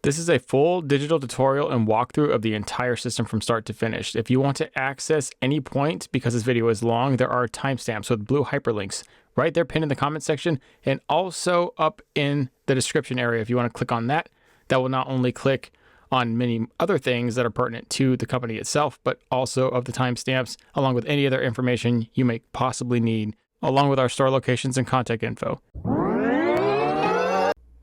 This is a full digital tutorial and walkthrough of the entire system from start to finish. If you want to access any point, because this video is long, there are timestamps with blue hyperlinks right there pinned in the comment section and also up in the description area. If you want to click on that, that will not only click on many other things that are pertinent to the company itself, but also of the timestamps, along with any other information you may possibly need, along with our store locations and contact info.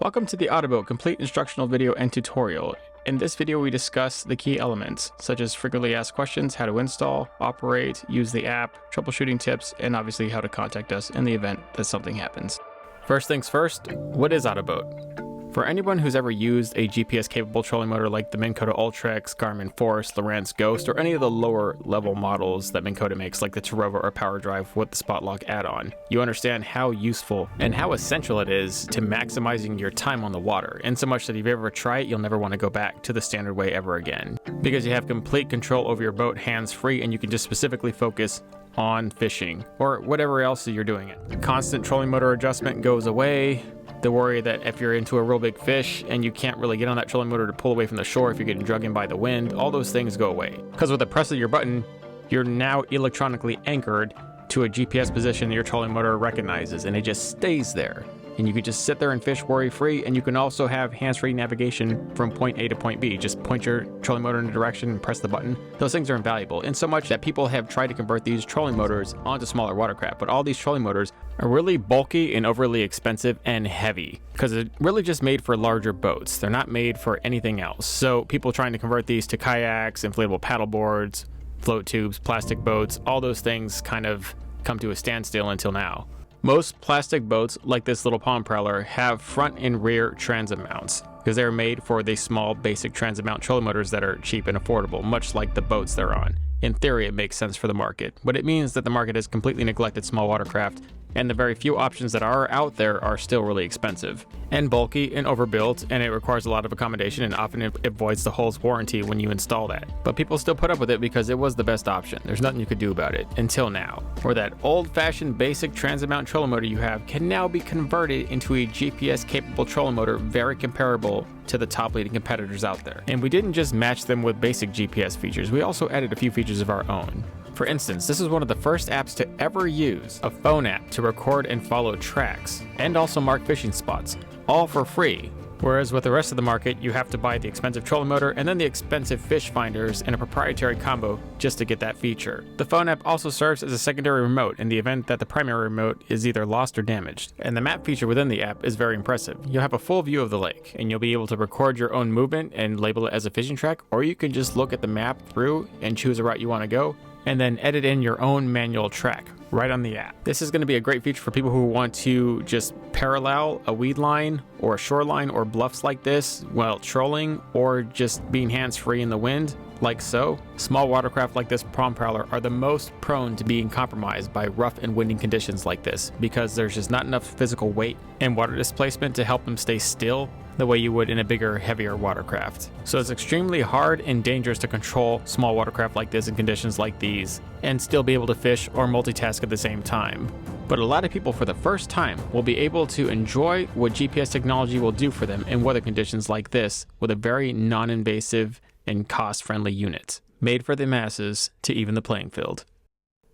Welcome to the Autoboat complete instructional video and tutorial. In this video, we discuss the key elements, such as frequently asked questions, how to install, operate, use the app, troubleshooting tips, and obviously how to contact us in the event that something happens. First things first, what is Autoboat? For anyone who's ever used a GPS-capable trolling motor like the Minn Kota Ultrex, Garmin Force, Lowrance Ghost, or any of the lower-level models that Minn Kota makes, like the Tarova or Power Drive with the Spot Lock add-on, you understand how useful and how essential it is to maximizing your time on the water, and so much that if you ever try it, you'll never want to go back to the standard way ever again. Because you have complete control over your boat hands-free, and you can just specifically focus on fishing, or whatever else you're doing it. Constant trolling motor adjustment goes away. The worry that if you're into a real big fish and you can't really get on that trolling motor to pull away from the shore if you're getting dragged in by the wind, all those things go away. Because with the press of your button, you're now electronically anchored to a GPS position that your trolling motor recognizes, and it just stays there. And you can just sit there and fish worry-free, and you can also have hands-free navigation from point A to point B. Just point your trolling motor in a direction and press the button. Those things are invaluable, in so much that people have tried to convert these trolling motors onto smaller watercraft, but all these trolling motors are really bulky and overly expensive and heavy, because they're really just made for larger boats. They're not made for anything else. So people trying to convert these to kayaks, inflatable paddle boards, float tubes, plastic boats, all those things kind of come to a standstill until now. Most plastic boats, like this little palm prowler, have front and rear transom mounts because they're made for the small basic transom mount trolling motors that are cheap and affordable, much like the boats they're on. In theory, it makes sense for the market, but it means that the market has completely neglected small watercraft, and the very few options that are out there are still really expensive and bulky and overbuilt, and it requires a lot of accommodation, and often it voids the hull's warranty when you install that. But people still put up with it because it was the best option. There's nothing you could do about it until now, where that old-fashioned basic transom mount trolling motor you have can now be converted into a GPS-capable trolling motor very comparable to the top leading competitors out there. And we didn't just match them with basic GPS features, we also added a few features of our own. For instance, this is one of the first apps to ever use a phone app to record and follow tracks, and also mark fishing spots, all for free. Whereas with the rest of the market, you have to buy the expensive trolling motor and then the expensive fish finders and a proprietary combo just to get that feature. The phone app also serves as a secondary remote in the event that the primary remote is either lost or damaged. And the map feature within the app is very impressive. You'll have a full view of the lake, and you'll be able to record your own movement and label it as a fishing track, or you can just look at the map through and choose a route you want to go, and then edit in your own manual track right on the app. This is going to be a great feature for people who want to just parallel a weed line or a shoreline or bluffs like this while trolling, or just being hands-free in the wind, like so. Small watercraft like this palm prowler are the most prone to being compromised by rough and windy conditions like this, because there's just not enough physical weight and water displacement to help them stay still the way you would in a bigger, heavier watercraft. So it's extremely hard and dangerous to control small watercraft like this in conditions like these and still be able to fish or multitask at the same time. But a lot of people for the first time will be able to enjoy what GPS technology will do for them in weather conditions like this with a very non-invasive and cost-friendly unit, made for the masses to even the playing field.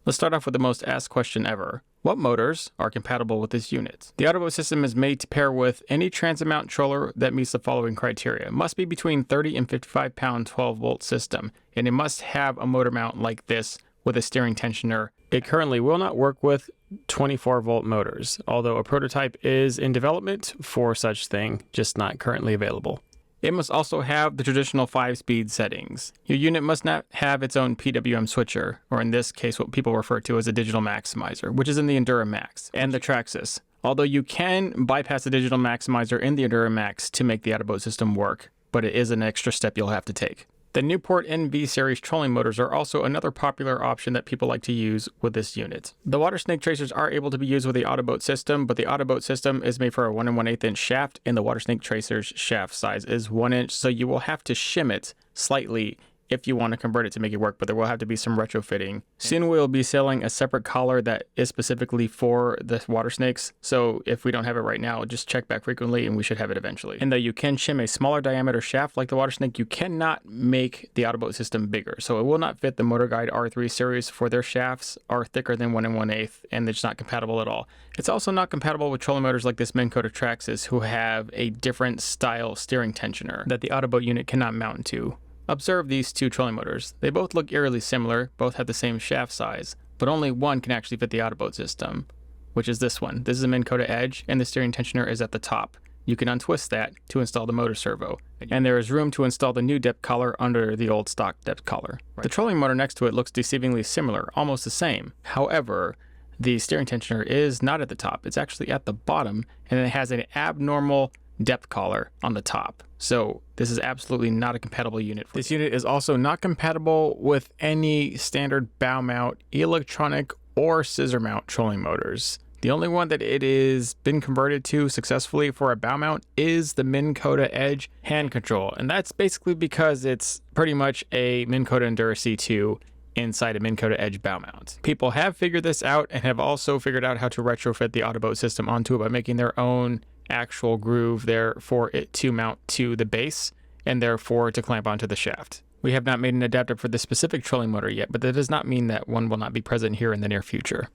Let's start off with the most asked question ever. What motors are compatible with this unit? The Autoboat system is made to pair with any transom mount troller that meets the following criteria. It must be between 30 and 55 pound 12 volt system, and it must have a motor mount like this with a steering tensioner. It currently will not work with 24 volt motors, although a prototype is in development for such thing, just not currently available. It must also have the traditional 5-speed settings. Your unit must not have its own PWM switcher, or in this case what people refer to as a digital maximizer, which is in the Endura Max and the Traxxas. Although you can bypass the digital maximizer in the Endura Max to make the Autoboat system work, but it is an extra step you'll have to take. The Newport NV series trolling motors are also another popular option that people like to use with this unit. The water snake tracers are able to be used with the Autoboat system, but the Autoboat system is made for a 1 1/8 inch shaft, and the water snake tracer's shaft size is 1 inch, so you will have to shim it slightly if you want to convert it to make it work, but there will have to be some retrofitting. Soon we'll be selling a separate collar that is specifically for the water snakes. So if we don't have it right now, just check back frequently and we should have it eventually. And though you can shim a smaller diameter shaft like the water snake, you cannot make the Autoboat system bigger. So it will not fit the Motor Guide R3 series, for their shafts are thicker than 1 1/8 and it's not compatible at all. It's also not compatible with trolling motors like this Minn Kota Traxxas, who have a different style steering tensioner that the Autoboat unit cannot mount to. Observe these two trolling motors. They both look eerily similar, both have the same shaft size, but only one can actually fit the Autoboat system, which is this one. This is a Minn Kota Edge, and the steering tensioner is at the top. You can untwist that to install the motor servo, and there is room to install the new depth collar under the old stock depth collar. The trolling motor next to it looks deceivingly similar, almost the same. However, the steering tensioner is not at the top. It's actually at the bottom, and it has an abnormal depth collar on the top. So this is absolutely not a compatible unit. This unit is also not compatible with any standard bow mount, electronic, or scissor mount trolling motors. The only one that it is been converted to successfully for a bow mount is the Minn Kota Edge hand control, and that's basically because it's pretty much a Minn Kota Endura C2 inside a Minn Kota Edge bow mount. People have figured this out and have also figured out how to retrofit the Autoboat system onto it by making their own actual groove there for it to mount to the base and therefore to clamp onto the shaft. We have not made an adapter for this specific trolling motor yet, but that does not mean that one will not be present here in the near future.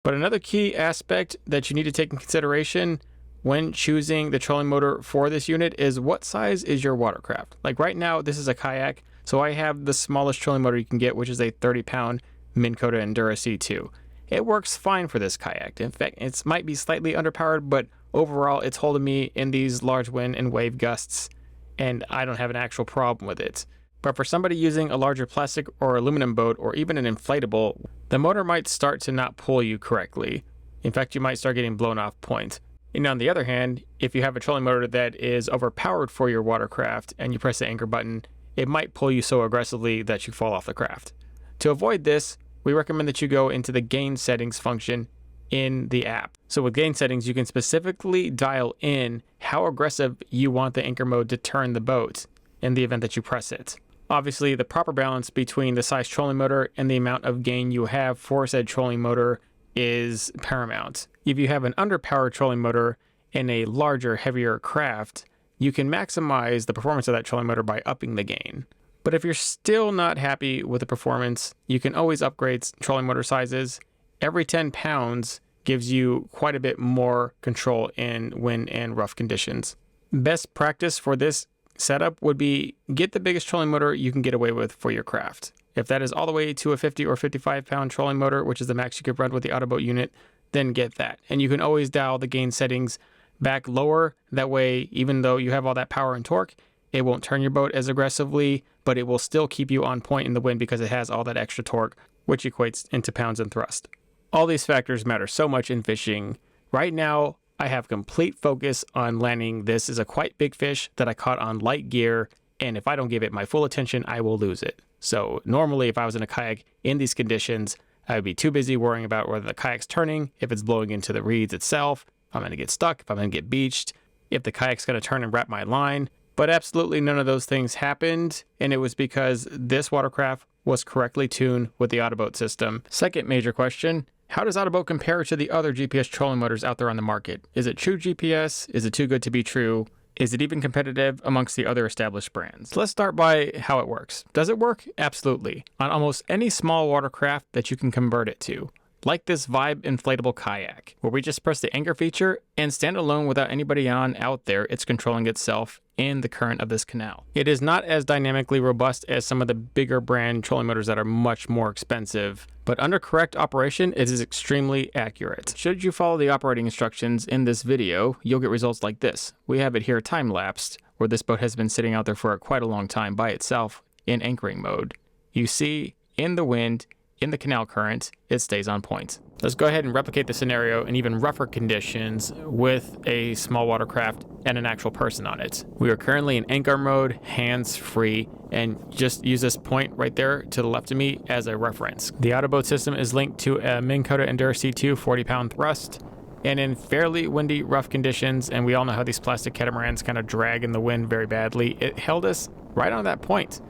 But another key aspect that you need to take in consideration when choosing the trolling motor for this unit is what size is your watercraft. Like right now, this is a kayak, so I have the smallest trolling motor you can get, which is a 30-pound Minn Kota Endura C2. It works fine for this kayak. In fact, it might be slightly underpowered, but overall, it's holding me in these large wind and wave gusts, and I don't have an actual problem with it. But for somebody using a larger plastic or aluminum boat, or even an inflatable, the motor might start to not pull you correctly. In fact, you might start getting blown off point. And on the other hand, if you have a trolling motor that is overpowered for your watercraft and you press the anchor button, it might pull you so aggressively that you fall off the craft. To avoid this, we recommend that you go into the gain settings function in the app. So with gain settings, you can specifically dial in how aggressive you want the anchor mode to turn the boat in the event that you press it. Obviously, the proper balance between the size trolling motor and the amount of gain you have for said trolling motor is paramount. If you have an underpowered trolling motor in a larger, heavier craft, you can maximize the performance of that trolling motor by upping the gain. But if you're still not happy with the performance, you can always upgrade trolling motor sizes. Every 10 pounds gives you quite a bit more control in wind and rough conditions. Best practice for this setup would be get the biggest trolling motor you can get away with for your craft. If that is all the way to a 50 or 55 pound trolling motor, which is the max you could run with the Autoboat unit, then get that. And you can always dial the gain settings back lower. That way, even though you have all that power and torque, it won't turn your boat as aggressively, but it will still keep you on point in the wind because it has all that extra torque, which equates into pounds and thrust. All these factors matter so much in fishing. Right now, I have complete focus on landing. This is a quite big fish that I caught on light gear, and if I don't give it my full attention, I will lose it. So normally, if I was in a kayak in these conditions, I would be too busy worrying about whether the kayak's turning, if it's blowing into the reeds itself, if I'm going to get stuck, if I'm going to get beached, if the kayak's going to turn and wrap my line. But absolutely none of those things happened, and it was because this watercraft was correctly tuned with the Autoboat system. Second major question: how does Autoboat compare to the other GPS trolling motors out there on the market? Is it true GPS? Is it too good to be true? Is it even competitive amongst the other established brands? Let's start by how it works. Does it work? Absolutely. On almost any small watercraft that you can convert it to. Like this Vibe inflatable kayak, where we just press the anchor feature and stand alone without anybody on out there, it's controlling itself in the current of this canal. It is not as dynamically robust as some of the bigger brand trolling motors that are much more expensive, but under correct operation, it is extremely accurate. Should you follow the operating instructions in this video, you'll get results like this. We have it here time-lapsed, where this boat has been sitting out there for quite a long time by itself in anchoring mode. You see, in the wind, in the canal current, it stays on point. Let's go ahead and replicate the scenario in even rougher conditions with a small watercraft and an actual person on it. We are currently in anchor mode, hands-free, and just use this point right there to the left of me as a reference. The Autoboat system is linked to a Minn Kota Endura C2 40-pound thrust, and in fairly windy, rough conditions, and we all know how these plastic catamarans kind of drag in the wind very badly, it held us right on that point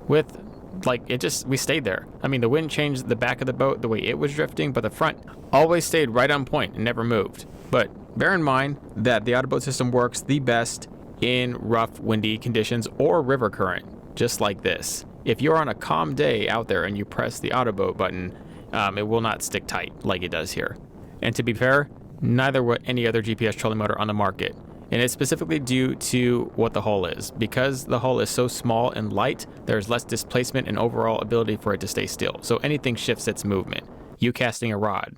with like we stayed there. I mean, the wind changed the back of the boat the way it was drifting, but the front always stayed right on point and never moved. But bear in mind that the Autoboat system works the best in rough, windy conditions or river current, just like this. If you're on a calm day out there and you press the Autoboat button, it will not stick tight like it does here. And to be fair, neither will any other GPS trolling motor on the market. And it's specifically due to what the hull is. Because the hull is so small and light, there's less displacement and overall ability for it to stay still. So anything shifts its movement. You casting a rod,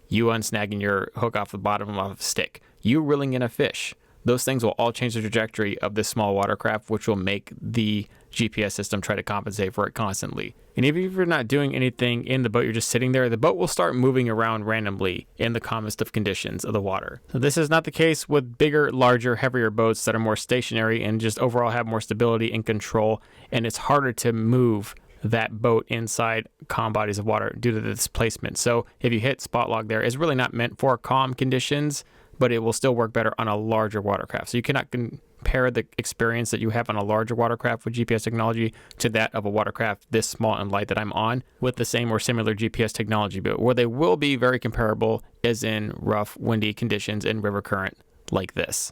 you unsnagging your hook off the bottom of a stick, you reeling in a fish. Those things will all change the trajectory of this small watercraft, which will make the GPS system try to compensate for it constantly. And even if you're not doing anything in the boat, you're just sitting there, the boat will start moving around randomly in the calmest of conditions of the water. So this is not the case with bigger, larger, heavier boats that are more stationary and just overall have more stability and control. And it's harder to move that boat inside calm bodies of water due to the displacement. So if you hit spot log there, it's really not meant for calm conditions, but it will still work better on a larger watercraft. So you cannot compare the experience that you have on a larger watercraft with GPS technology to that of a watercraft this small and light that I'm on with the same or similar GPS technology. But where they will be very comparable is in rough, windy conditions and river current like this.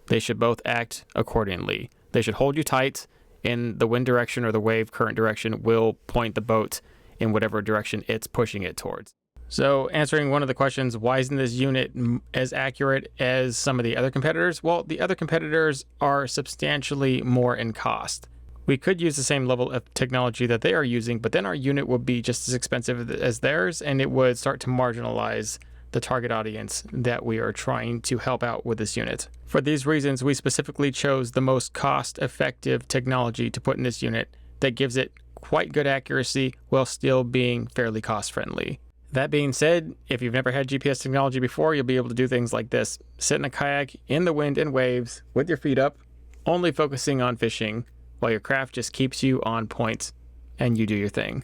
They should both act accordingly. They should hold you tight, and the wind direction or the wave current direction will point the boat in whatever direction it's pushing it towards. So answering one of the questions, why isn't this unit as accurate as some of the other competitors? Well, the other competitors are substantially more in cost. We could use the same level of technology that they are using, but then our unit would be just as expensive as theirs, and it would start to marginalize the target audience that we are trying to help out with this unit. For these reasons, we specifically chose the most cost-effective technology to put in this unit that gives it quite good accuracy while still being fairly cost-friendly. That being said, if you've never had GPS technology before, you'll be able to do things like this. Sit in a kayak in the wind and waves with your feet up, only focusing on fishing, while your craft just keeps you on point and you do your thing.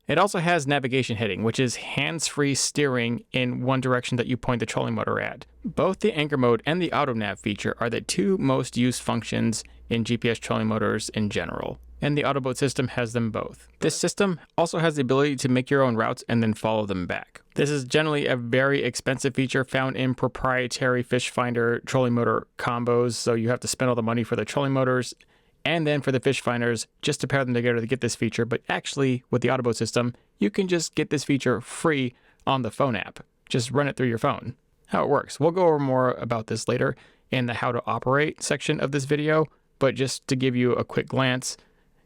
It also has navigation heading, which is hands-free steering in one direction that you point the trolling motor at. Both the anchor mode and the auto nav feature are the two most used functions in GPS trolling motors in general, and the Autoboat system has them both. This system also has the ability to make your own routes and then follow them back. This is generally a very expensive feature found in proprietary fish finder trolling motor combos, so you have to spend all the money for the trolling motors and then for the fish finders just to pair them together to get this feature. But actually, with the Autoboat system, you can just get this feature free on the phone app. Just run it through your phone. How it works. We'll go over more about this later in the how to operate section of this video, but just to give you a quick glance,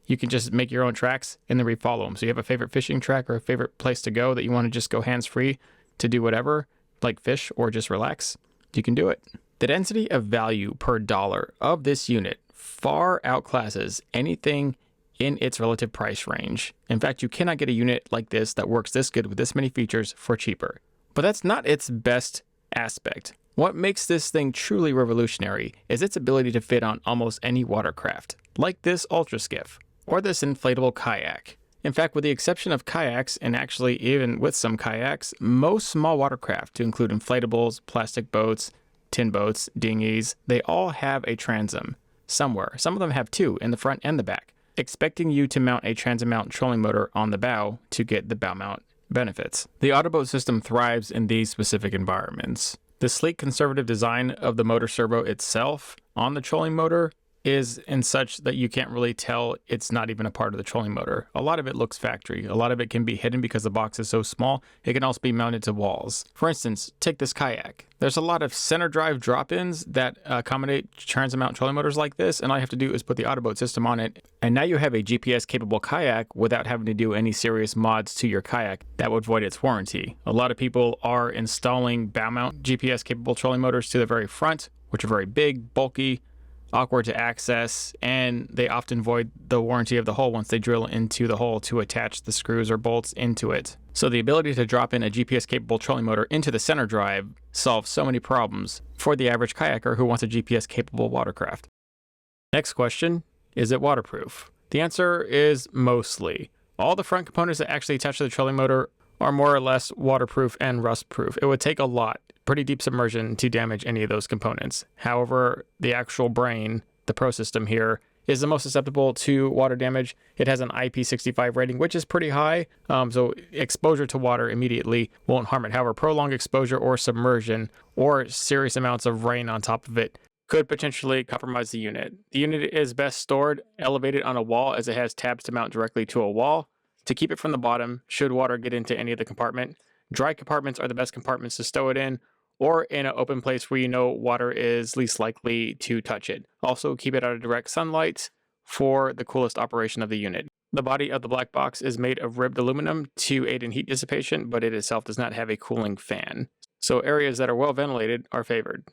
you can just make your own tracks and then refollow them. So you have a favorite fishing track or a favorite place to go that you want to just go hands-free to do whatever, like fish or just relax, you can do it. The density of value per dollar of this unit far outclasses anything in its relative price range. In fact, you cannot get a unit like this that works this good with this many features for cheaper. But that's not its best aspect. What makes this thing truly revolutionary is its ability to fit on almost any watercraft, like this ultra skiff or this inflatable kayak. In fact, with the exception of kayaks, and actually even with some kayaks, most small watercraft, to include inflatables, plastic boats, tin boats, dinghies, they all have a transom somewhere. Some of them have two in the front and the back, expecting you to mount a transom mount trolling motor on the bow to get the bow mount benefits. The Autoboat system thrives in these specific environments. The sleek conservative design of the motor servo itself on the trolling motor is in such that you can't really tell it's not even a part of the trolling motor. A lot of it looks factory. A lot of it can be hidden because the box is so small. It can also be mounted to walls. For instance, take this kayak. There's a lot of center drive drop-ins that accommodate transom mount trolling motors like this, and all you have to do is put the Autoboat system on it, and now you have a GPS capable kayak without having to do any serious mods to your kayak that would void its warranty. A lot of people are installing bow mount GPS capable trolling motors to the very front, which are very big, bulky, awkward to access, and they often void the warranty of the hull once they drill into the hull to attach the screws or bolts into it. So the ability to drop in a GPS-capable trolling motor into the center drive solves so many problems for the average kayaker who wants a GPS-capable watercraft. Next question, is it waterproof? The answer is mostly. All the front components that actually attach to the trolling motor are more or less waterproof and rust-proof. It would take a lot, pretty deep submersion, to damage any of those components. However, the actual brain, the pro system here, is the most susceptible to water damage. It has an IP65 rating, which is pretty high, so exposure to water immediately won't harm it. However, prolonged exposure or submersion or serious amounts of rain on top of it could potentially compromise the unit. The unit is best stored elevated on a wall, as it has tabs to mount directly to a wall to keep it from the bottom should water get into any of the compartment. Dry compartments are the best compartments to stow it in, or in an open place where you know water is least likely to touch it. Also, keep it out of direct sunlight for the coolest operation of the unit. The body of the black box is made of ribbed aluminum to aid in heat dissipation, but it itself does not have a cooling fan. So areas that are well ventilated are favored.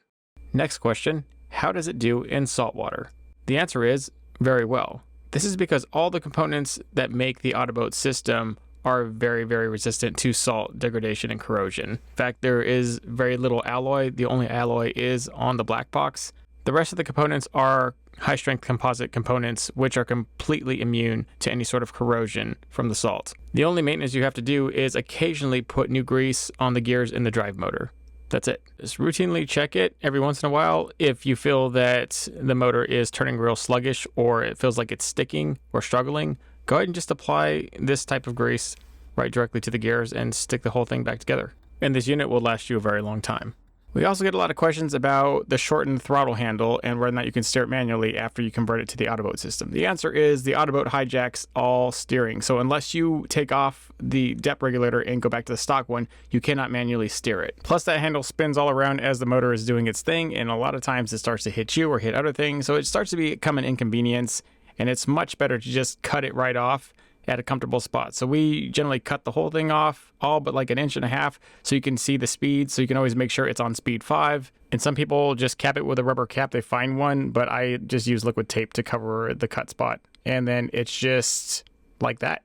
Next question, how does it do in salt water? The answer is very well. This is because all the components that make the Autoboat system are very, very resistant to salt degradation and corrosion. In fact, there is very little alloy. The only alloy is on the black box. The rest of the components are high-strength composite components, which are completely immune to any sort of corrosion from the salt. The only maintenance you have to do is occasionally put new grease on the gears in the drive motor. That's it. Just routinely check it every once in a while. If you feel that the motor is turning real sluggish or it feels like it's sticking or struggling, go ahead and just apply this type of grease right directly to the gears and stick the whole thing back together. And this unit will last you a very long time. We also get a lot of questions about the shortened throttle handle and whether or not you can steer it manually after you convert it to the Autoboat system. The answer is the Autoboat hijacks all steering. So unless you take off the depth regulator and go back to the stock one, you cannot manually steer it. Plus that handle spins all around as the motor is doing its thing, and a lot of times it starts to hit you or hit other things. So it starts to become an inconvenience, and it's much better to just cut it right off at a comfortable spot. So we generally cut the whole thing off, all but like 1.5 inches, so you can see the speed, so you can always make sure it's on speed 5. And some people just cap it with a rubber cap. They find one, but I just use liquid tape to cover the cut spot. And then it's just like that.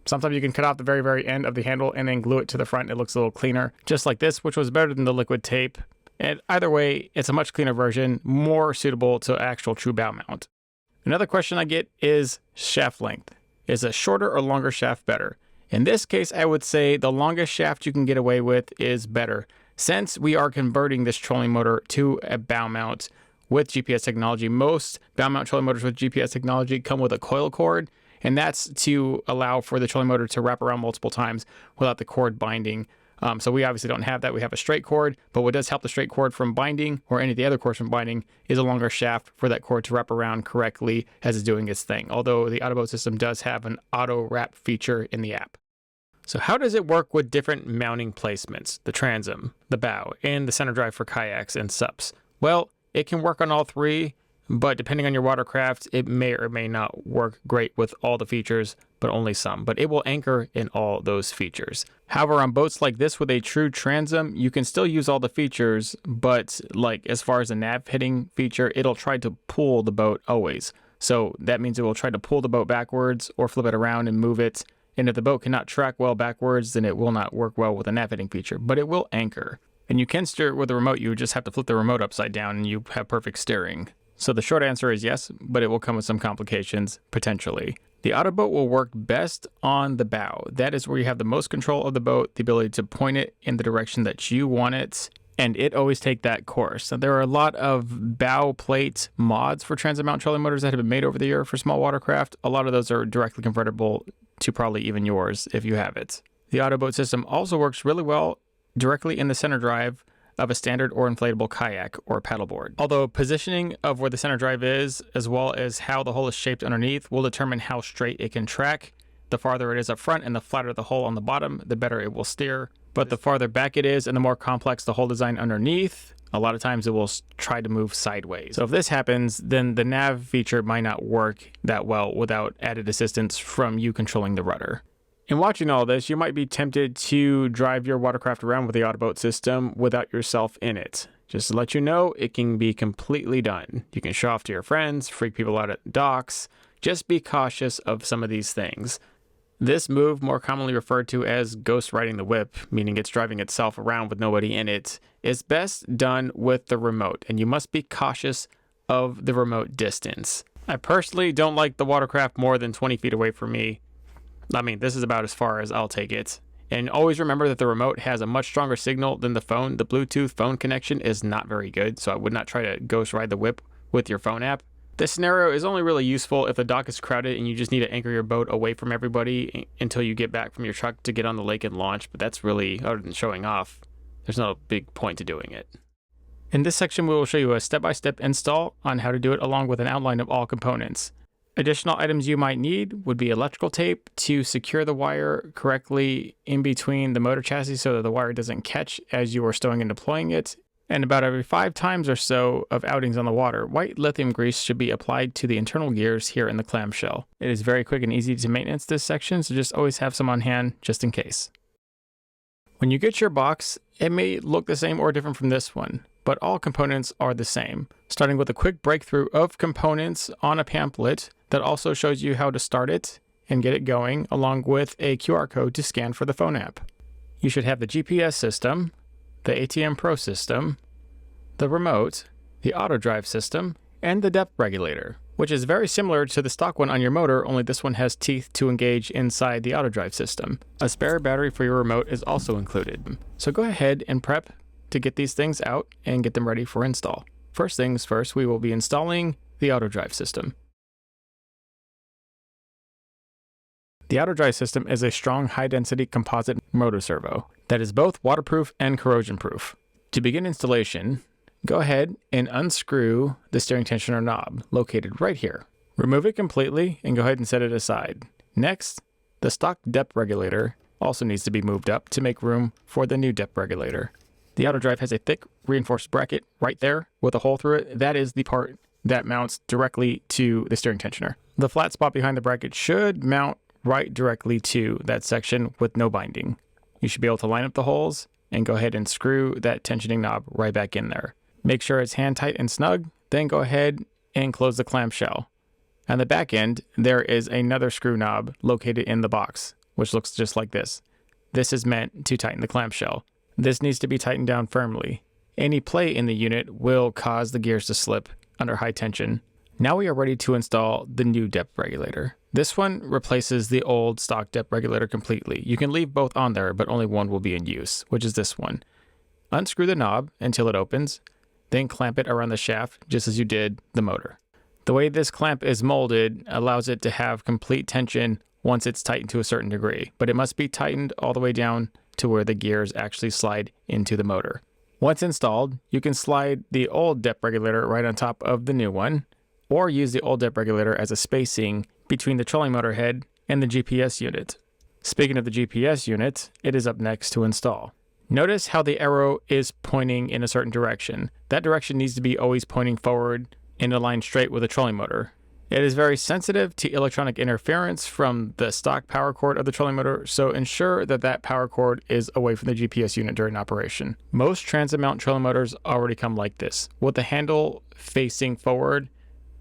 Sometimes you can cut off the very, very end of the handle and then glue it to the front. It looks a little cleaner, just like this, which was better than the liquid tape. And either way, it's a much cleaner version, more suitable to actual true bow mount. Another question I get is shaft length. Is a shorter or longer shaft better? In this case, I would say the longest shaft you can get away with is better. Since we are converting this trolling motor to a bow mount with GPS technology, most bow mount trolling motors with GPS technology come with a coil cord, and that's to allow for the trolling motor to wrap around multiple times without the cord binding. So we obviously don't have that. We have a straight cord, but what does help the straight cord from binding, or any of the other cords from binding, is a longer shaft for that cord to wrap around correctly as it's doing its thing. Although the Autoboat system does have an auto wrap feature in the app. So how does it work with different mounting placements, the transom, the bow, and the center drive for kayaks and SUPs? Well, it can work on all three, but depending on your watercraft, it may or may not work great with all the features, but only some. But it will anchor in all those features. However, on boats like this with a true transom, you can still use all the features, but like as far as the nav hitting feature, it'll try to pull the boat always. So that means it will try to pull the boat backwards or flip it around and move it. And if the boat cannot track well backwards, then it will not work well with a nav hitting feature, but it will anchor. And you can steer it with a remote. You just have to flip the remote upside down and you have perfect steering. So the short answer is yes, but it will come with some complications, potentially. The Autoboat will work best on the bow. That is where you have the most control of the boat, the ability to point it in the direction that you want it, and it always take that course. Now, there are a lot of bow plate mods for transit mount trolling motors that have been made over the year for small watercraft. A lot of those are directly convertible to probably even yours if you have it. The Autoboat system also works really well directly in the center drive of a standard or inflatable kayak or paddleboard. Although positioning of where the center drive is, as well as how the hole is shaped underneath, will determine how straight it can track. The farther it is up front and the flatter the hole on the bottom, the better it will steer. But the farther back it is and the more complex the hole design underneath, a lot of times it will try to move sideways. So if this happens, then the nav feature might not work that well without added assistance from you controlling the rudder. In watching all this, you might be tempted to drive your watercraft around with the Autoboat system without yourself in it. Just to let you know, it can be completely done. You can show off to your friends, freak people out at docks. Just be cautious of some of these things. This move, more commonly referred to as ghost riding the whip, meaning it's driving itself around with nobody in it, is best done with the remote, and you must be cautious of the remote distance. I personally don't like the watercraft more than 20 feet away from me. I mean, this is about as far as I'll take it. And always remember that the remote has a much stronger signal than the phone. The Bluetooth phone connection is not very good, so I would not try to ghost ride the whip with your phone app. This scenario is only really useful if the dock is crowded and you just need to anchor your boat away from everybody until you get back from your truck to get on the lake and launch, but that's really, other than showing off, there's no big point to doing it. In this section, we will show you a step-by-step install on how to do it along with an outline of all components. Additional items you might need would be electrical tape to secure the wire correctly in between the motor chassis so that the wire doesn't catch as you are stowing and deploying it. And about every 5 times or so of outings on the water, white lithium grease should be applied to the internal gears here in the clamshell. It is very quick and easy to maintenance this section, so just always have some on hand just in case. When you get your box, it may look the same or different from this one, but all components are the same, starting with a quick breakthrough of components on a pamphlet that also shows you how to start it and get it going, along with a QR code to scan for the phone app. You should have the GPS system, the ATM Pro system, the remote, the auto drive system, and the depth regulator, which is very similar to the stock one on your motor, only this one has teeth to engage inside the auto drive system. A spare battery for your remote is also included. So go ahead and prep to get these things out and get them ready for install. First things first, we will be installing the auto drive system. The auto drive system is a strong high-density composite motor servo that is both waterproof and corrosion-proof. To begin installation, go ahead and unscrew the steering tensioner knob located right here. Remove it completely and go ahead and set it aside. Next, the stock depth regulator also needs to be moved up to make room for the new depth regulator. The auto drive has a thick reinforced bracket right there with a hole through it. That is the part that mounts directly to the steering tensioner. The flat spot behind the bracket should mount right directly to that section with no binding. You should be able to line up the holes and go ahead and screw that tensioning knob right back in there. Make sure it's hand tight and snug, then go ahead and close the clamshell. On the back end, there is another screw knob located in the box, which looks just like this. This is meant to tighten the clamshell. This needs to be tightened down firmly. Any play in the unit will cause the gears to slip under high tension. Now we are ready to install the new depth regulator. This one replaces the old stock depth regulator completely. You can leave both on there, but only one will be in use, which is this one. Unscrew the knob until it opens, then clamp it around the shaft just as you did the motor. The way this clamp is molded allows it to have complete tension once it's tightened to a certain degree, but it must be tightened all the way down to where the gears actually slide into the motor. Once installed, you can slide the old depth regulator right on top of the new one, or use the old depth regulator as a spacing between the trolling motor head and the GPS unit. Speaking of the GPS unit, it is up next to install. Notice how the arrow is pointing in a certain direction. That direction needs to be always pointing forward in a line straight with the trolling motor. It is very sensitive to electronic interference from the stock power cord of the trolling motor, so ensure that that power cord is away from the GPS unit during operation. Most transom mount trolling motors already come like this, with the handle facing forward,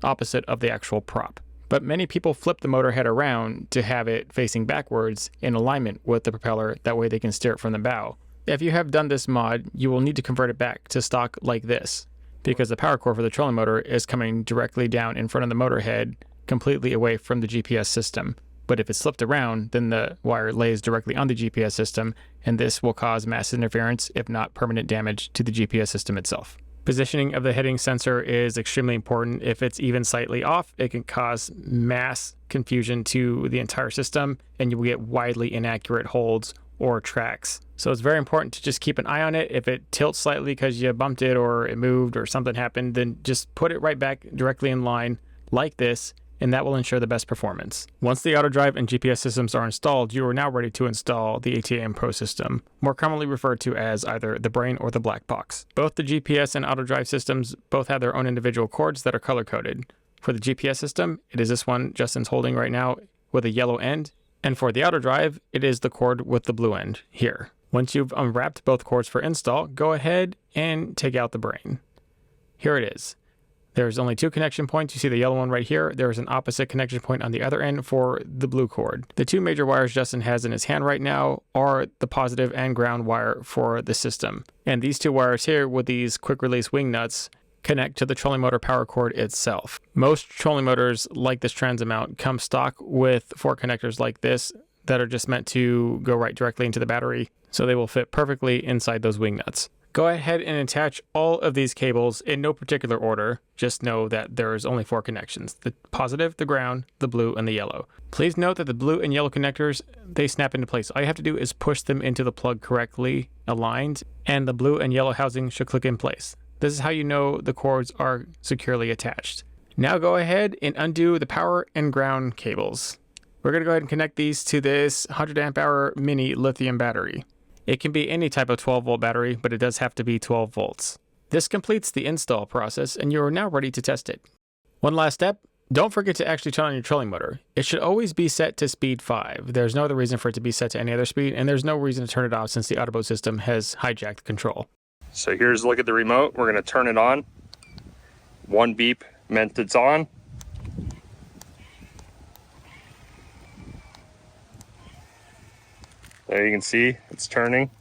opposite of the actual prop. But many people flip the motor head around to have it facing backwards in alignment with the propeller, that way they can steer it from the bow. If you have done this mod, you will need to convert it back to stock like this, because the power cord for the trolling motor is coming directly down in front of the motor head, completely away from the GPS system. But if it's flipped around, then the wire lays directly on the GPS system, and this will cause mass interference, if not permanent damage, to the GPS system itself. Positioning of the heading sensor is extremely important. If it's even slightly off, it can cause mass confusion to the entire system, and you will get widely inaccurate holds or tracks. So it's very important to just keep an eye on it. If it tilts slightly because you bumped it or it moved or something happened, then just put it right back directly in line like this, and that will ensure the best performance. Once the auto drive and GPS systems are installed, you are now ready to install the ATM Pro system, more commonly referred to as either the brain or the black box. Both the GPS and auto drive systems both have their own individual cords that are color-coded. For the GPS system, it is this one Justin's holding right now with a yellow end, and for the auto drive, it is the cord with the blue end here. Once you've unwrapped both cords for install, go ahead and take out the brain. Here it is. There's only 2 connection points. You see the yellow one right here. There's an opposite connection point on the other end for the blue cord. The 2 major wires Justin has in his hand right now are the positive and ground wire for the system. And these 2 wires here with these quick release wing nuts connect to the trolling motor power cord itself. Most trolling motors like this transom mount come stock with 4 connectors like this that are just meant to go right directly into the battery, so they will fit perfectly inside those wing nuts. Go ahead and attach all of these cables in no particular order. Just know that there's only 4 connections: the positive, the ground, the blue, and the yellow. Please note that the blue and yellow connectors, they snap into place. All you have to do is push them into the plug correctly aligned, and the blue and yellow housing should click in place. This is how you know the cords are securely attached. Now go ahead and undo the power and ground cables. We're going to go ahead and connect these to this 100 amp hour mini lithium battery. It can be any type of 12-volt battery, but it does have to be 12 volts. This completes the install process, and you are now ready to test it. One last step, don't forget to actually turn on your trolling motor. It should always be set to speed 5. There's no other reason for it to be set to any other speed, and there's no reason to turn it off since the Autoboat system has hijacked control. So here's a look at the remote. We're going to turn it on. 1 beep meant it's on. There you can see it's turning.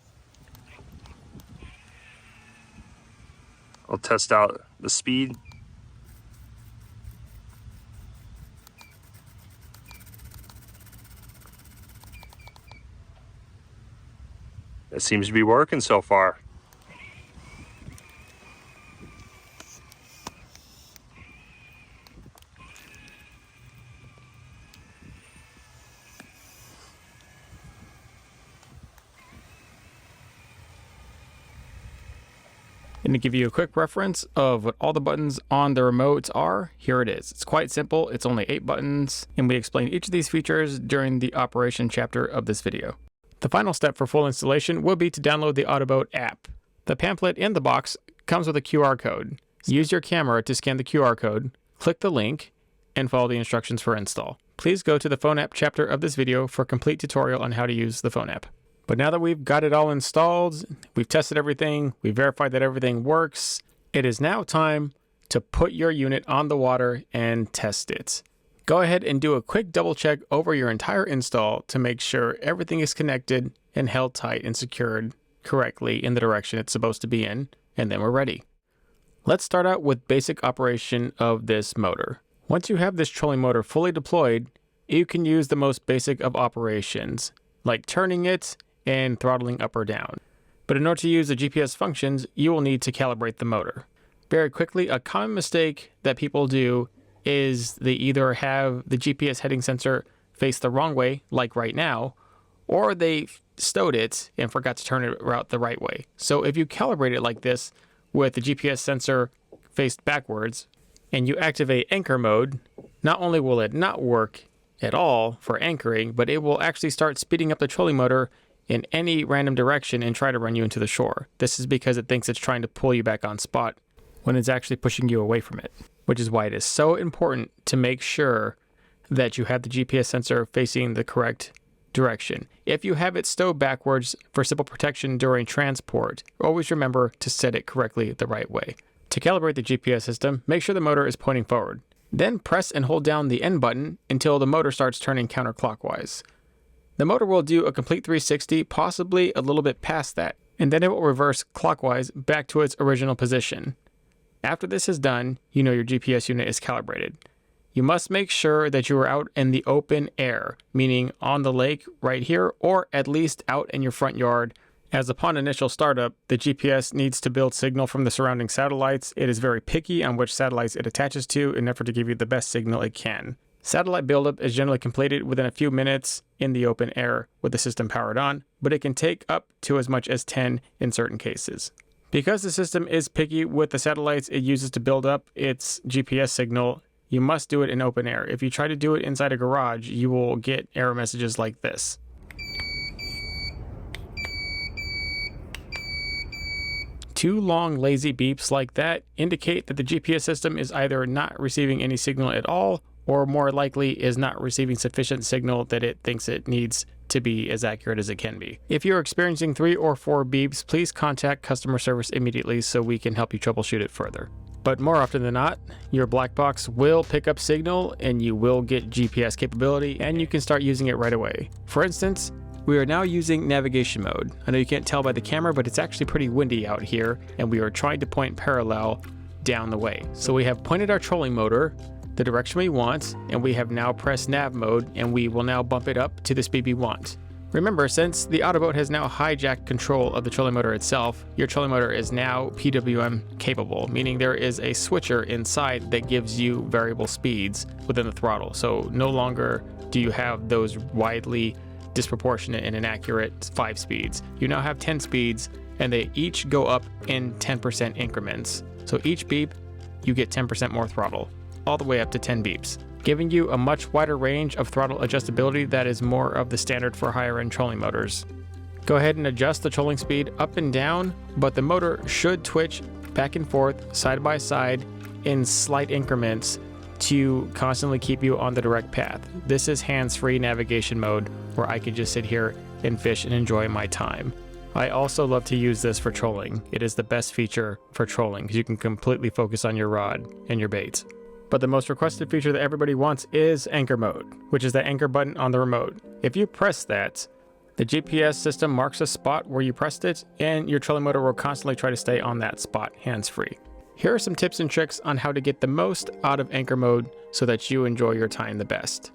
I'll test out the speed. It seems to be working so far. And to give you a quick reference of what all the buttons on the remotes are, here it is. It's quite simple. It's only 8 buttons, and we explain each of these features during the operation chapter of this video. The final step for full installation will be to download the Autoboat app. The pamphlet in the box comes with a QR code. Use your camera to scan the QR code, click the link, and follow the instructions for install. Please go to the phone app chapter of this video for a complete tutorial on how to use the phone app. But now that we've got it all installed, we've tested everything, we've verified that everything works, it is now time to put your unit on the water and test it. Go ahead and do a quick double check over your entire install to make sure everything is connected and held tight and secured correctly in the direction it's supposed to be in, and then we're ready. Let's start out with basic operation of this motor. Once you have this trolling motor fully deployed, you can use the most basic of operations, like turning it and throttling up or down. But in order to use the GPS functions, you will need to calibrate the motor. Very quickly, a common mistake that people do is they either have the GPS heading sensor face the wrong way, like right now, or they stowed it and forgot to turn it out the right way. So if you calibrate it like this with the GPS sensor faced backwards and you activate anchor mode, not only will it not work at all for anchoring, but it will actually start speeding up the trolling motor in any random direction and try to run you into the shore. This is because it thinks it's trying to pull you back on spot when it's actually pushing you away from it, which is why it is so important to make sure that you have the GPS sensor facing the correct direction. If you have it stowed backwards for simple protection during transport, always remember to set it correctly the right way. To calibrate the GPS system, make sure the motor is pointing forward. Then press and hold down the N button until the motor starts turning counterclockwise. The motor will do a complete 360, possibly a little bit past that, and then it will reverse clockwise back to its original position. After this is done, you know your GPS unit is calibrated. You must make sure that you are out in the open air, meaning on the lake right here, or at least out in your front yard, as upon initial startup, the GPS needs to build signal from the surrounding satellites. It is very picky on which satellites it attaches to in effort to give you the best signal it can. Satellite buildup is generally completed within a few minutes in the open air with the system powered on, but it can take up to as much as 10 in certain cases. Because the system is picky with the satellites it uses to build up its GPS signal, you must do it in open air. If you try to do it inside a garage, you will get error messages like this. Two long lazy beeps like that indicate that the GPS system is either not receiving any signal at all, or more likely is not receiving sufficient signal that it thinks it needs to be as accurate as it can be. If you're experiencing 3 or 4 beeps, please contact customer service immediately so we can help you troubleshoot it further. But more often than not, your black box will pick up signal and you will get GPS capability and you can start using it right away. For instance, we are now using navigation mode. I know you can't tell by the camera, but it's actually pretty windy out here and we are trying to point parallel down the way. So we have pointed our trolling motor the direction we want, and we have now pressed nav mode, and we will now bump it up to the speed we want. Remember, since the Autoboat has now hijacked control of the trolling motor itself, your trolling motor is now PWM capable, meaning there is a switcher inside that gives you variable speeds within the throttle. So no longer do you have those widely disproportionate and inaccurate 5 speeds. You now have 10 speeds, and they each go up in 10% increments. So each beep, you get 10% more throttle, all the way up to 10 beeps, giving you a much wider range of throttle adjustability that is more of the standard for higher end trolling motors. Go ahead and adjust the trolling speed up and down, but the motor should twitch back and forth, side by side, in slight increments to constantly keep you on the direct path. This is hands-free navigation mode where I can just sit here and fish and enjoy my time. I also love to use this for trolling. It is the best feature for trolling because you can completely focus on your rod and your bait. But the most requested feature that everybody wants is anchor mode, which is the anchor button on the remote. If you press that, the GPS system marks a spot where you pressed it, and your trolling motor will constantly try to stay on that spot hands-free. Here are some tips and tricks on how to get the most out of anchor mode so that you enjoy your time the best.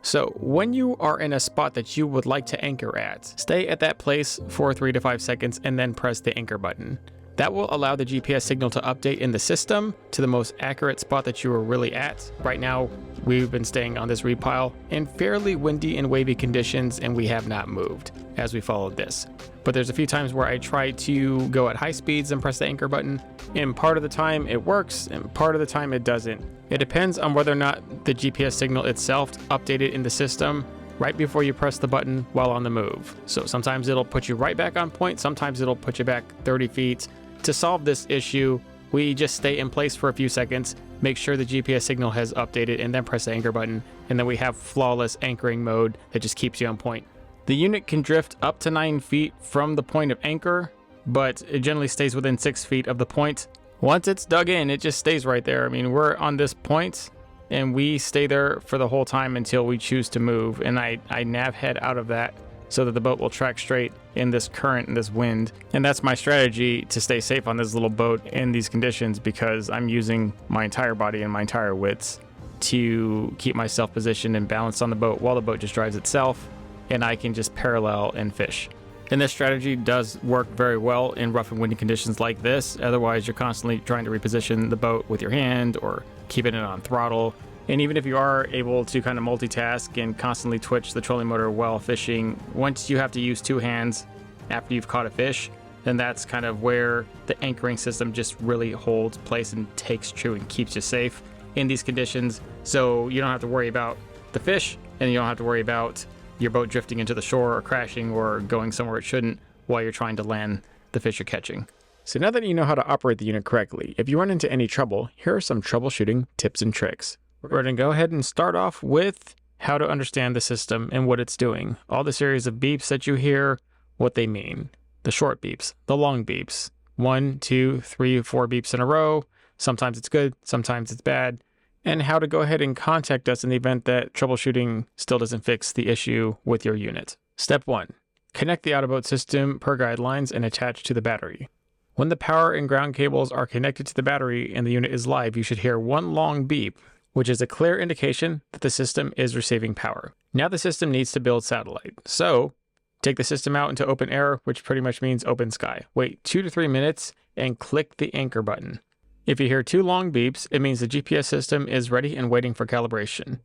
So when you are in a spot that you would like to anchor at, stay at that place for 3 to 5 seconds and then press the anchor button. That will allow the GPS signal to update in the system to the most accurate spot that you are really at. Right now, we've been staying on this reed pile in fairly windy and wavy conditions, and we have not moved as we followed this. But there's a few times where I try to go at high speeds and press the anchor button, and part of the time it works, and part of the time it doesn't. It depends on whether or not the GPS signal itself updated in the system right before you press the button while on the move. So sometimes it'll put you right back on point, sometimes it'll put you back 30 feet. To solve this issue, we just stay in place for a few seconds, make sure the GPS signal has updated, and then press the anchor button, and then we have flawless anchoring mode that just keeps you on point. The unit can drift up to 9 feet from the point of anchor, but it generally stays within 6 feet of the point. Once it's dug in, it just stays right there. I mean, we're on this point, and we stay there for the whole time until we choose to move, and I nav head out of that so that the boat will track straight in this current and this wind. And that's my strategy to stay safe on this little boat in these conditions, because I'm using my entire body and my entire wits to keep myself positioned and balanced on the boat while the boat just drives itself, and I can just parallel and fish. And this strategy does work very well in rough and windy conditions like this. Otherwise, you're constantly trying to reposition the boat with your hand or keeping it on throttle. And even if you are able to kind of multitask and constantly twitch the trolling motor while fishing, once you have to use 2 hands after you've caught a fish, then that's kind of where the anchoring system just really holds place and takes true and keeps you safe in these conditions. So you don't have to worry about the fish, and you don't have to worry about your boat drifting into the shore or crashing or going somewhere it shouldn't while you're trying to land the fish you're catching. So now that you know how to operate the unit correctly, if you run into any trouble, here are some troubleshooting tips and tricks. We're going to go ahead and start off with how to understand the system and what it's doing. All the series of beeps that you hear, what they mean. The short beeps, the long beeps, 1, 2, 3, 4 beeps in a row. Sometimes it's good, sometimes it's bad. And how to go ahead and contact us in the event that troubleshooting still doesn't fix the issue with your unit. Step 1. Connect the Autoboat system per guidelines and attach to the battery. When the power and ground cables are connected to the battery and the unit is live, you should hear one long beep, which is a clear indication that the system is receiving power. Now the system needs to build satellite. So take the system out into open air, which pretty much means open sky. Wait 2 to 3 minutes and click the anchor button. If you hear 2 long beeps, it means the GPS system is ready and waiting for calibration.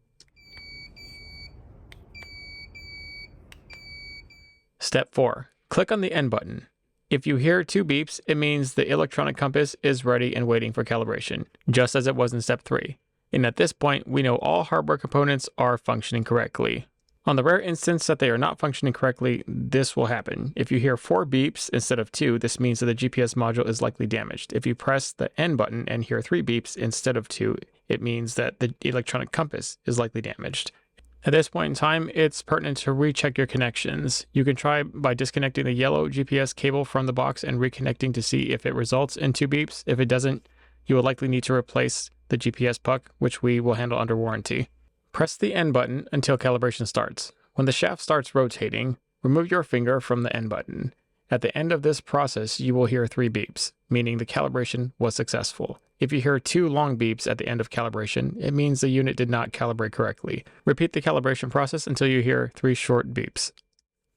Step 4. Click on the end button. If you hear 2 beeps, it means the electronic compass is ready and waiting for calibration, just as it was in step 3. And at this point, we know all hardware components are functioning correctly. On the rare instance that they are not functioning correctly, this will happen. If you hear 4 beeps instead of 2, this means that the GPS module is likely damaged. If you press the end button and hear 3 beeps instead of 2, it means that the electronic compass is likely damaged. At this point in time, it's pertinent to recheck your connections. You can try by disconnecting the yellow GPS cable from the box and reconnecting to see if it results in 2 beeps. If it doesn't, you will likely need to replace the GPS puck, which we will handle under warranty. Press the end button until calibration starts. When the shaft starts rotating, remove your finger from the end button. At the end of this process, you will hear 3 beeps, meaning the calibration was successful. If you hear 2 long beeps at the end of calibration, it means the unit did not calibrate correctly. Repeat the calibration process until you hear 3 short beeps.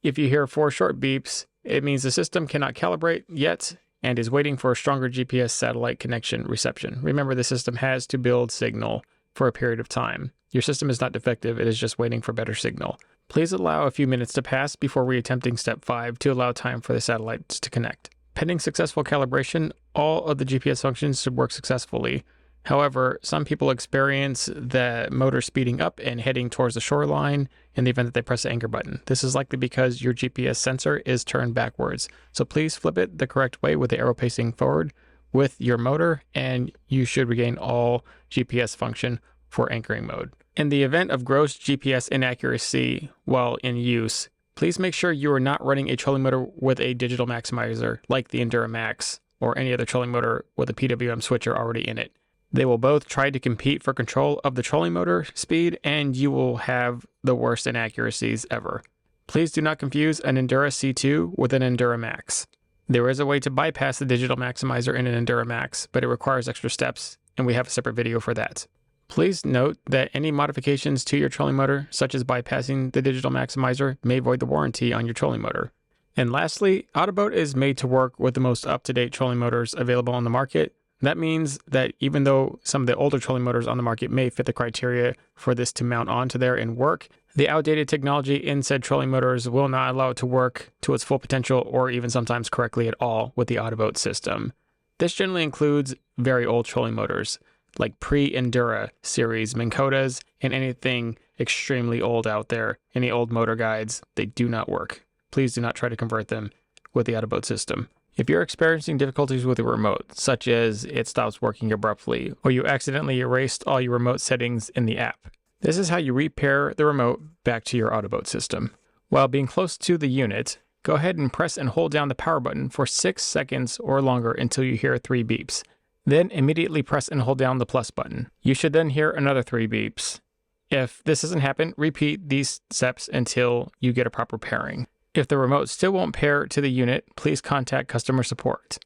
If you hear 4 short beeps, it means the system cannot calibrate yet and is waiting for a stronger GPS satellite connection reception. Remember, the system has to build signal for a period of time. Your system is not defective, it is just waiting for better signal. Please allow a few minutes to pass before re-attempting step 5 to allow time for the satellites to connect. Pending successful calibration, all of the GPS functions should work successfully. However, some people experience the motor speeding up and heading towards the shoreline in the event that they press the anchor button. This is likely because your GPS sensor is turned backwards. So please flip it the correct way with the arrow pacing forward with your motor, and you should regain all GPS function for anchoring mode. In the event of gross GPS inaccuracy while in use, please make sure you are not running a trolling motor with a digital maximizer like the EnduraMax or any other trolling motor with a PWM switcher already in it. They will both try to compete for control of the trolling motor speed, and you will have the worst inaccuracies ever. Please do not confuse an Endura C2 with an EnduraMax. There is a way to bypass the digital maximizer in an EnduraMax, but it requires extra steps, and we have a separate video for that. Please note that any modifications to your trolling motor, such as bypassing the digital maximizer, may void the warranty on your trolling motor. And lastly, Autoboat is made to work with the most up-to-date trolling motors available on the market. That means that even though some of the older trolling motors on the market may fit the criteria for this to mount onto there and work, the outdated technology in said trolling motors will not allow it to work to its full potential or even sometimes correctly at all with the Autoboat system. This generally includes very old trolling motors, like pre-Endura series Minn Kotas and anything extremely old out there. Any old motor guides, they do not work. Please do not try to convert them with the Autoboat system. If you're experiencing difficulties with your remote, such as it stops working abruptly, or you accidentally erased all your remote settings in the app, this is how you repair the remote back to your Autoboat system. While being close to the unit, go ahead and press and hold down the power button for 6 seconds or longer until you hear 3 beeps. Then immediately press and hold down the plus button. You should then hear another 3 beeps. If this doesn't happen, repeat these steps until you get a proper pairing. If the remote still won't pair to the unit, please contact customer support.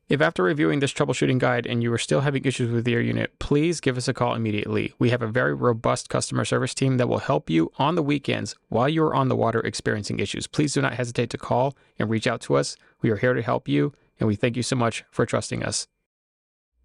If after reviewing this troubleshooting guide and you are still having issues with your unit, please give us a call immediately. We have a very robust customer service team that will help you on the weekends while you are on the water experiencing issues. Please do not hesitate to call and reach out to us. We are here to help you, and we thank you so much for trusting us.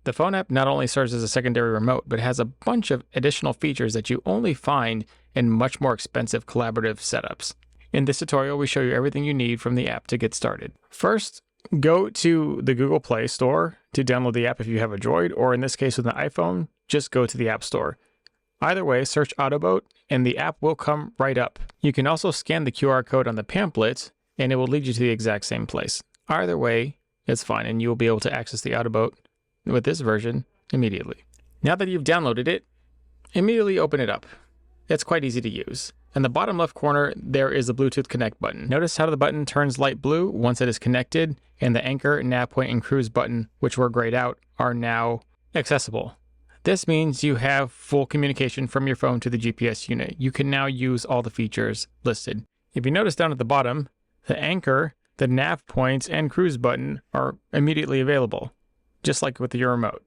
The phone app not only serves as a secondary remote, but has a bunch of additional features that you only find in much more expensive collaborative setups. In this tutorial, we show you everything you need from the app to get started. First, go to the Google Play Store to download the app if you have a Droid, or in this case with an iPhone, just go to the App Store. Either way, search Autoboat and the app will come right up. You can also scan the QR code on the pamphlet and it will lead you to the exact same place. Either way, it's fine and you will be able to access the Autoboat with this version immediately. Now that you've downloaded it, immediately open it up. It's quite easy to use. In the bottom left corner, there is the Bluetooth Connect button. Notice how the button turns light blue once it is connected, and the anchor, nav point, and cruise button, which were grayed out, are now accessible. This means you have full communication from your phone to the GPS unit. You can now use all the features listed. If you notice down at the bottom, the anchor, the nav points, and cruise button are immediately available, just like with your remote.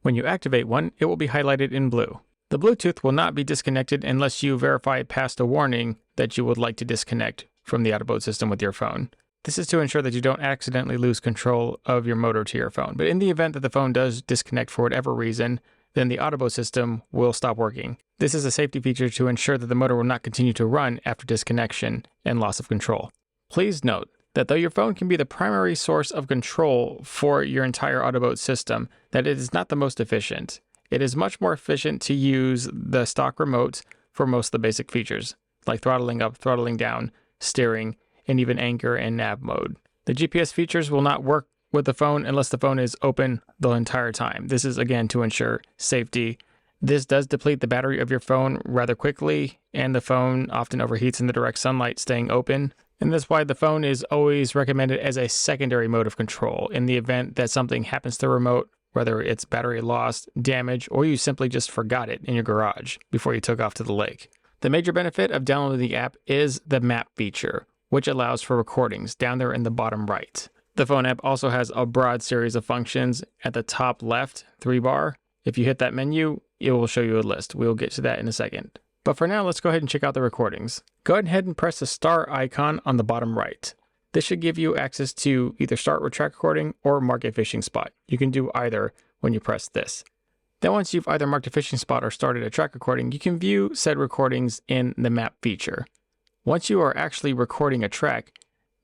When you activate one, it will be highlighted in blue. The Bluetooth will not be disconnected unless you verify past a warning that you would like to disconnect from the Autoboat system with your phone. This is to ensure that you don't accidentally lose control of your motor to your phone. But in the event that the phone does disconnect for whatever reason, then the Autoboat system will stop working. This is a safety feature to ensure that the motor will not continue to run after disconnection and loss of control. Please note that though your phone can be the primary source of control for your entire Autoboat system, that it is not the most efficient. It is much more efficient to use the stock remote for most of the basic features, like throttling up, throttling down, steering, and even anchor and nav mode. The GPS features will not work with the phone unless the phone is open the entire time. This is again to ensure safety. This does deplete the battery of your phone rather quickly, and the phone often overheats in the direct sunlight staying open. And that's why the phone is always recommended as a secondary mode of control in the event that something happens to the remote, whether it's battery lost, damage, or you simply just forgot it in your garage before you took off to the lake. The major benefit of downloading the app is the map feature, which allows for recordings down there in the bottom right. The phone app also has a broad series of functions at the top left 3 bar. If you hit that menu, it will show you a list. We'll get to that in a second. But for now, let's go ahead and check out the recordings. Go ahead and press the star icon on the bottom right. This should give you access to either start with track recording or mark a fishing spot. You can do either when you press this. Then once you've either marked a fishing spot or started a track recording, you can view said recordings in the map feature. Once you are actually recording a track,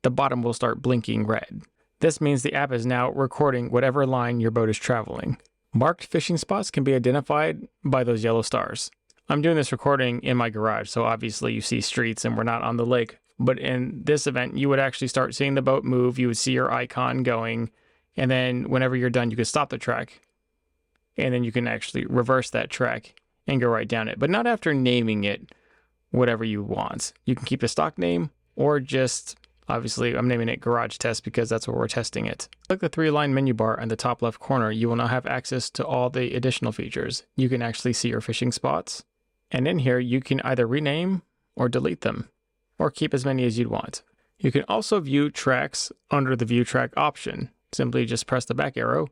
the bottom will start blinking red. This means the app is now recording whatever line your boat is traveling. Marked fishing spots can be identified by those yellow stars. I'm doing this recording in my garage, so obviously you see streets and we're not on the lake. But in this event, you would actually start seeing the boat move, you would see your icon going, and then whenever you're done, you could stop the track, and then you can actually reverse that track and go right down it, but not after naming it whatever you want. You can keep the stock name, or just, obviously I'm naming it Garage Test because that's where we're testing it. Click the 3-line menu bar in the top left corner. You will now have access to all the additional features. You can actually see your fishing spots, and in here you can either rename or delete them, or keep as many as you'd want. You can also view tracks under the view track option. Simply just press the back arrow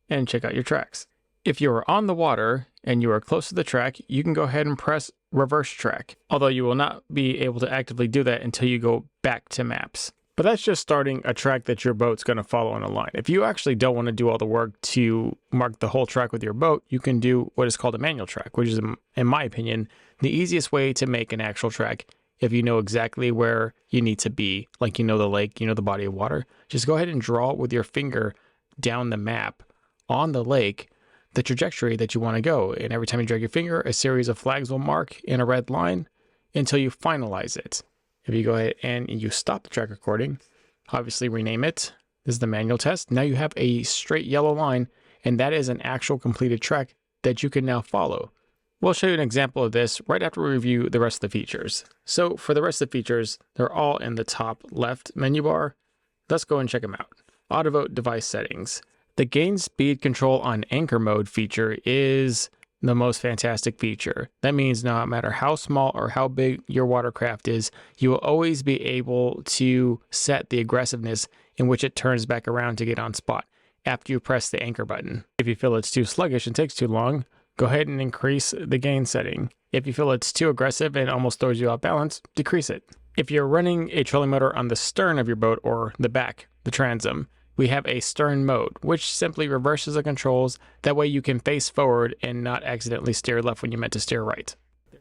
and check out your tracks. If you are on the water and you are close to the track, you can go ahead and press reverse track, although you will not be able to actively do that until you go back to maps. But that's just starting a track that your boat's going to follow on a line. If you actually don't want to do all the work to mark the whole track with your boat, you can do what is called a manual track, which is, in my opinion, the easiest way to make an actual track. If you know exactly where you need to be, like you know the lake, you know the body of water, just go ahead and draw with your finger down the map on the lake the trajectory that you want to go. And every time you drag your finger, a series of flags will mark in a red line until you finalize it. If you go ahead and you stop the track recording, obviously rename it. This is the manual test. Now you have a straight yellow line, and that is an actual completed track that you can now follow. We'll show you an example of this right after we review the rest of the features. So for the rest of the features, they're all in the top left menu bar. Let's go and check them out. Autoboat device settings. The gain speed control on anchor mode feature is the most fantastic feature. That means no matter how small or how big your watercraft is, you will always be able to set the aggressiveness in which it turns back around to get on spot after you press the anchor button. If you feel it's too sluggish and takes too long, go ahead and increase the gain setting. If you feel it's too aggressive and almost throws you off balance, decrease it. If you're running a trolling motor on the stern of your boat or the back, the transom, we have a stern mode, which simply reverses the controls. That way you can face forward and not accidentally steer left when you meant to steer right.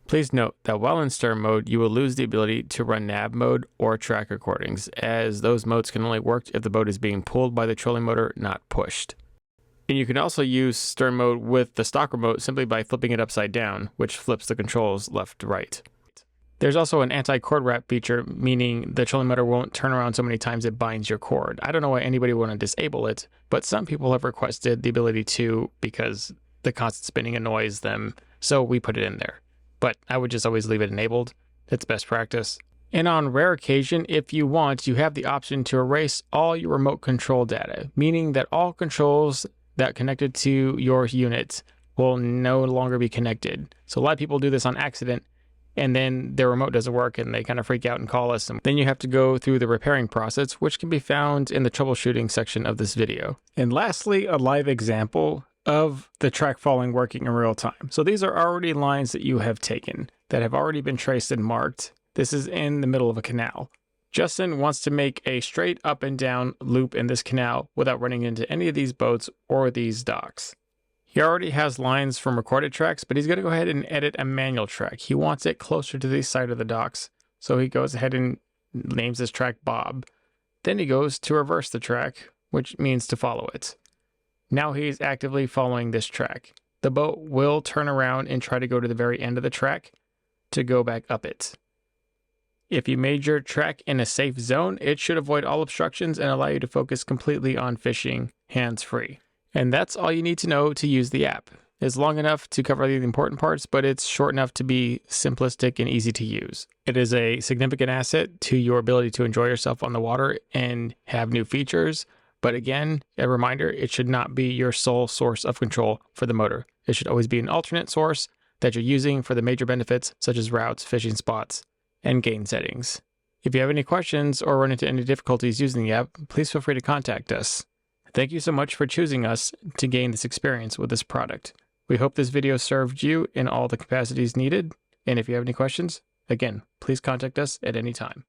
Please note that while in stern mode, you will lose the ability to run nav mode or track recordings, as those modes can only work if the boat is being pulled by the trolling motor, not pushed. And you can also use stern mode with the stock remote simply by flipping it upside down, which flips the controls left to right. There's also an anti-cord wrap feature, meaning the trolling motor won't turn around so many times it binds your cord. I don't know why anybody would want to disable it, but some people have requested the ability to because the constant spinning annoys them, so we put it in there. But I would just always leave it enabled. It's best practice. And on rare occasion, if you want, you have the option to erase all your remote control data, meaning that all controls that connected to your unit will no longer be connected. So a lot of people do this on accident, and then their remote doesn't work and they kind of freak out and call us. And then you have to go through the repairing process, which can be found in the troubleshooting section of this video. And lastly, a live example of the track falling working in real time. So these are already lines that you have taken that have already been traced and marked. This is in the middle of a canal. Justin wants to make a straight up and down loop in this canal without running into any of these boats or these docks. He already has lines from recorded tracks, but he's going to go ahead and edit a manual track. He wants it closer to the side of the docks. So he goes ahead and names this track Bob. Then he goes to reverse the track, which means to follow it. Now he's actively following this track. The boat will turn around and try to go to the very end of the track to go back up it. If you made your track in a safe zone, it should avoid all obstructions and allow you to focus completely on fishing hands-free. And that's all you need to know to use the app. It's long enough to cover the important parts, but it's short enough to be simplistic and easy to use. It is a significant asset to your ability to enjoy yourself on the water and have new features. But again, a reminder, it should not be your sole source of control for the motor. It should always be an alternate source that you're using for the major benefits, such as routes, fishing spots, and gain settings. If you have any questions or run into any difficulties using the app, please feel free to contact us. Thank you so much for choosing us to gain this experience with this product. We hope this video served you in all the capacities needed. And if you have any questions, again, please contact us at any time.